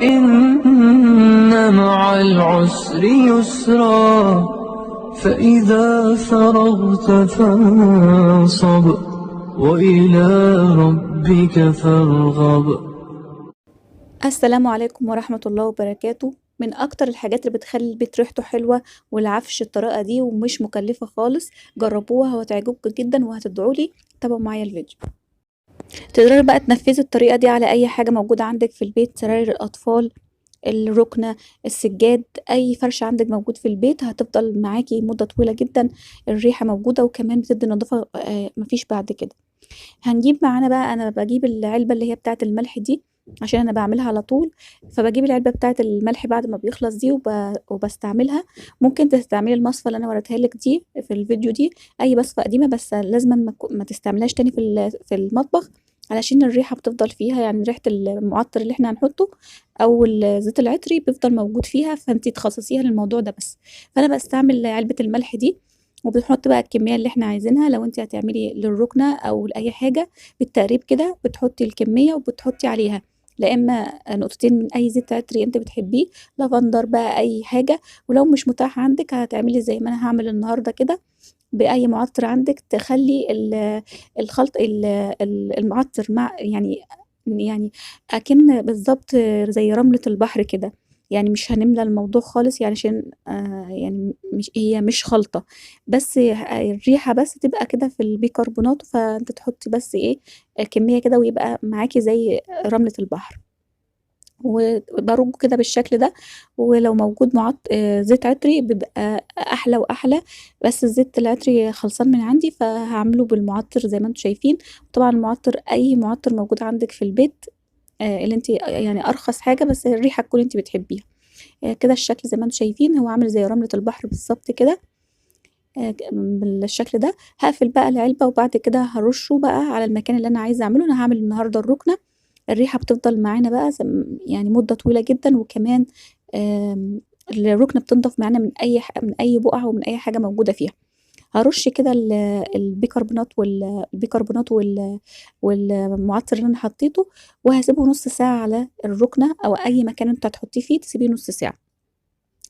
إن مع العسر يسرا فإذا فرغت فانصب وإلى ربك فارغب. السلام عليكم ورحمة الله وبركاته. من أكتر الحاجات اللي بتخلي البيت ريحته حلوة والعفش الطريقة دي ومش مكلفة خالص. جربوها وهتعجبكم جدا وهتدعولي. تابعوا معايا الفيديو. تقدري بقى تنفذي الطريقة دي على أي حاجة موجودة عندك في البيت، سراير الأطفال، الركنة، السجاد، أي فرش عندك موجود في البيت هتفضل معاكي مدة طويلة جدا. الريحة موجودة وكمان بتدي نظافة مفيش بعد كده. هنجيب معانا بقى، انا بجيب العلبة اللي هي بتاعة الملح دي عشان انا بعملها على طول. فبجيب العلبة بتاعة الملح بعد ما بيخلص دي وبستعملها. ممكن تستعملي المصفى اللي انا وريتها لك دي في الفيديو دي، اي مصفى قديمة، بس لازم ما تستعملهاش تاني في المطبخ علشان الريحة بتفضل فيها، يعني ريحة المعطر اللي احنا هنحطه او الزيت العطري بيفضل موجود فيها، فانتي تخصصيها للموضوع ده بس. فانا بستعمل علبة الملح دي وبنحط بقى الكمية اللي احنا عايزينها. لو انت هتعملي للركنة او لأي حاجة بالتقريب كده بتحطي الكمية وبتحطي عليها لا اما نقطتين من اي زيت عطري انت بتحبيه، لافندر بقى اي حاجة. ولو مش متاح عندك هتعملي زي ما انا هعمل النهاردة كده، بأي معطر عندك تخلي الخلط المعطر مع يعني أكن بالظبط زي رملة البحر كده. يعني مش هنملى الموضوع خالص، يعني عشان يعني مش خلطة، بس الريحة بس تبقى كده في البيكربونات، فانت تحطي بس ايه كمية كده ويبقى معاكي زي رملة البحر. وبرُجّه كده بالشكل ده. ولو موجود زيت عطري بيبقى أحلى وأحلى، بس الزيت العطري خلصان من عندي فهاعمله بالمعطر زي ما أنتم شايفين. طبعًا المعطر أي معطر موجود عندِك في البيت، اللي أنتِ يعني أرخص حاجة بس الريحة تكون أنتِ بتحبيها. كده الشكل زي ما أنتم شايفين هو عامل زي رملة البحر بالضبط كده. بالشكل ده. هاقفل بقى العلبة وبعد كده هارُشّه بقى على المكان اللي أنا عايزة أعمله. أنا هاعمل النهارده الرُكنة. الريحة بتفضل معانا بقى يعني مدة طويلة جدًا، وكمان آمم الرُكنة بتنضف معانا من أي بُقعة ومن أي حاجة موجودة فيها. هارُش كده البيكربونات والمعطر اللي أنا حطيته، وهاسيبه نُص ساعة على الرُكنة أو أي مكان أنتِ هتحطيه فيه تسيبيه نُص ساعة.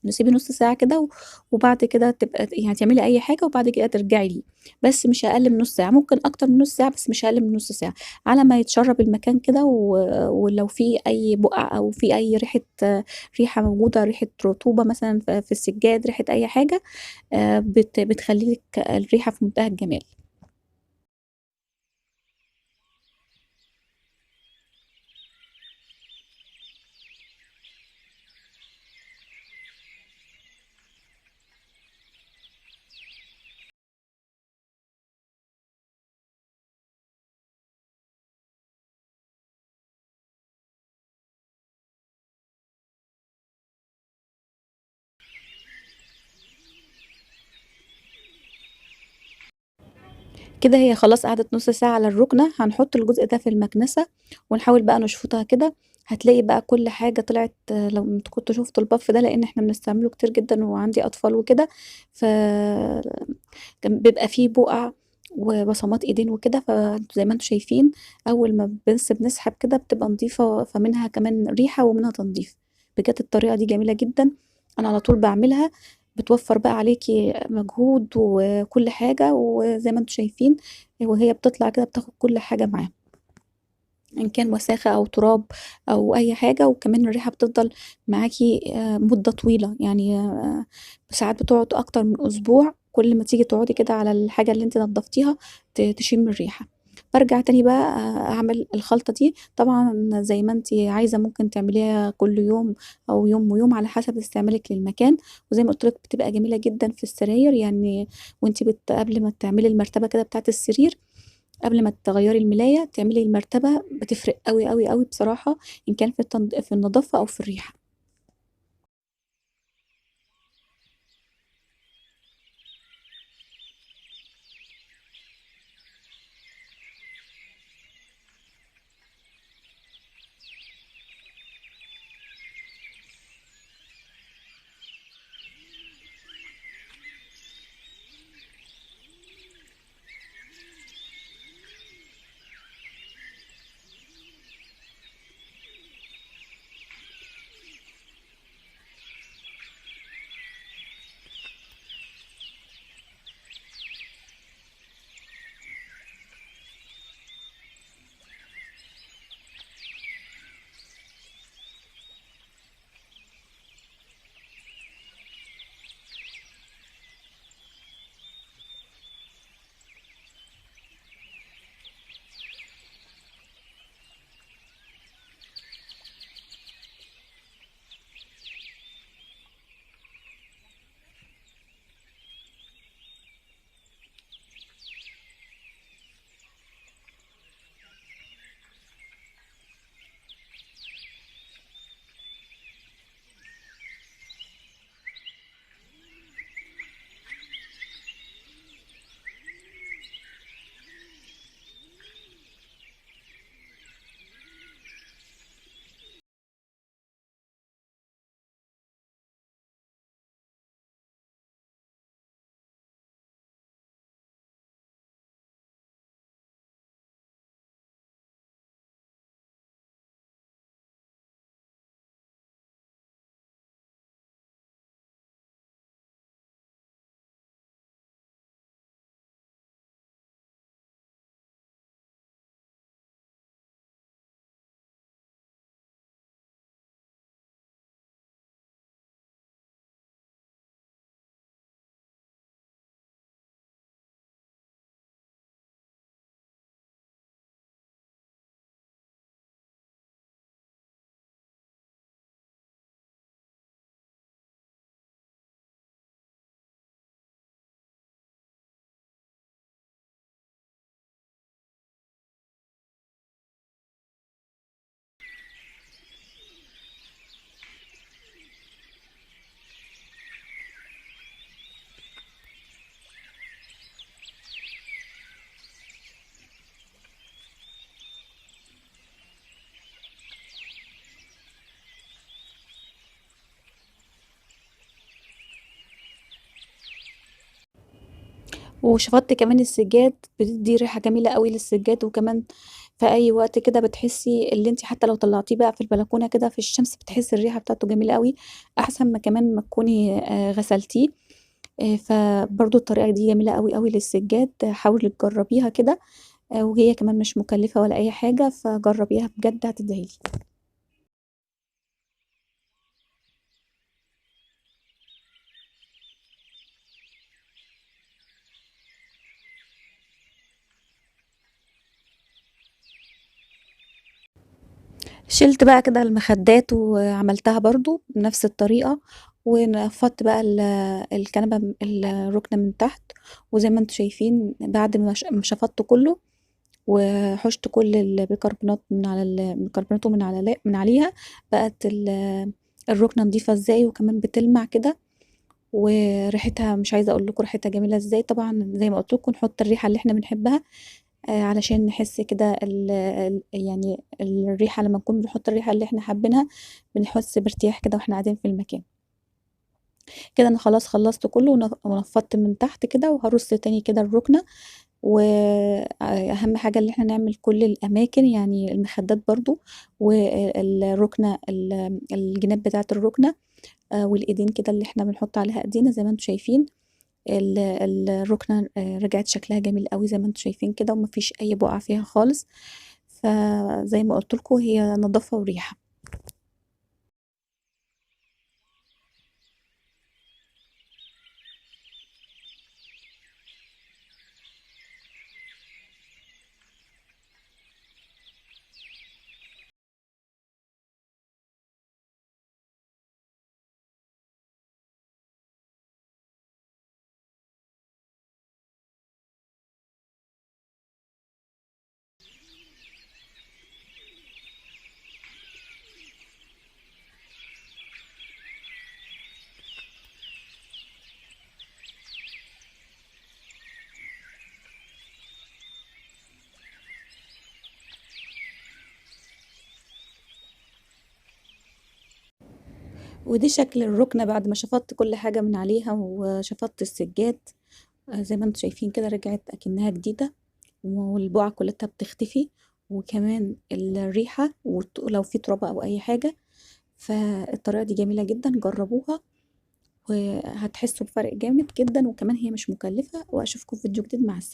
نسيبيه نُص ساعة كده وبعد كده تبقى يعني تعملي أي حاجة وبعد كده ترجعي ليه، بس مش أقل من نُص ساعة، ممكن أكتر من نُص ساعة بس مش أقل من نُص ساعة، على ما يتشرّب المكان كده ولو في أي بُقع أو في أي ريحة موجودة، ريحة رطوبة مثلًا في السجاد، ريحة أي حاجة، بتخلّي لِك الريحة في منتهى الجمال. كده هي خلاص قعدت نُص ساعة على الرُكنة. هنحط الجزء ده في المكنسة ونحاول بقى نشفطها كده. هتلاقي بقى كل حاجة طلعت، لو أنتم كنتم شُفتوا البَف ده لإن إحنا بنستعمله كتير جدًا وعندي أطفال وكده، كان بيبقى في بُقع وبصمات إيدين وكده، زي ما أنتم شايفين أول ما بنسحب كده بتبقى نضيفة، فمنها كمان ريحة ومنها تنضيف. بجد الطريقة دي جميلة جدًا، أنا على طول باعملها، بتوفّر بقى عليكِ مجهود وكل حاجة، وزي ما أنتم شايفين وهي بتطلع كده بتاخد كل حاجة معاها، إن كان وساخة أو تراب أو أي حاجة، وكمان الريحة بتفضل معاكِ مدة طويلة، يعني ساعات بتقعد أكتر من أسبوع، كل ما تيجي تقعدي كده على الحاجة اللي أنتِ نضفتيها تشمي الريحة. بارجع تاني بقى أعمل الخلطة دي. طبعًا زي ما أنتِ عايزة ممكن تعمليها كل يوم أو يوم ويوم على حسب استعمالِك للمكان، وزي ما قُلت لِك بتبقى جميلة جدًا في السراير، يعني وأنتِ قبل ما تعملي المرتبة كده بتاعة السرير، قبل ما تغيّري الملاية تعملي المرتبة بتفرق أوي، أوي، أوي بصراحة، إن كان في النضافة أو في الريحة. وشفطت كمان السجاد بتدي ريحة جميلة قوي للسجاد، وكمان في اي وقت كده بتحسي اللي انت حتى لو طلعتيه بقى في البلكونة كده في الشمس بتحسي الريحة بتاعته جميلة قوي، احسن ما كمان ما تكوني غسلتيه. فبرضو الطريقة دي جميلة قوي قوي للسجاد، حاولي تجربيها كده. وهي كمان مش مكلفة ولا اي حاجة، فجربيها بجد هتدعيلي. شِلت بقى كده المخدات وعملتها برضه بنفس الطريقة، ونفّضت بقى الكنبة الرُكنة من تحت، وزي ما أنتم شايفين بعد ما شفطت كُلّه وحُشت كل البيكربونات البيكربونات من عليها، بقت الرُكنة نضيفة إزاي وكمان بتلمع كده، وريحتها مش عايزة أقول لكم ريحتها جميلة إزاي. طبعًا زي ما قُلت لكم نحط الريحة اللي إحنا بنحبها، علشان نحس كده يعني الريحة لمّا نكون بنحط الريحة اللي إحنا حابينها، بنحس بارتياح كده وإحنا قاعدين في المكان. كده أنا خلاص خلّصت كُلّه ونفّضت من تحت كده، وهارُص تاني كده الرُكنة، أهم حاجة اللي إحنا نعمل كل الأماكن، يعني المخدات برضه الرُكنة الجناب بتاعة الرُكنة، والإيدين كده اللي إحنا بنحط عليها إيدينا زي ما أنتم شايفين. الرُكنة رجعت شكلها جميل أوي زي ما أنتم شايفين كده، وما فيش أي بُقع فيها خالص، فزي ما قُلت لكم هي نضافة وريحة. ودي شكل الرُكنة بعد ما شفطت كل حاجة من عليها وشفطت السجاد، زي ما أنتم شايفين كده رجعت أكنها جديدة، والبُقع كلّها بتختفي، وكمان الريحة لو في تراب أو أي حاجة. فالطريقة دي جميلة جدًا، جرّبوها وهتحسّوا بفرق جامد جدًا، وكمان هي مش مكلفة، وأشوفكم في فيديو جديد، مع السلامة.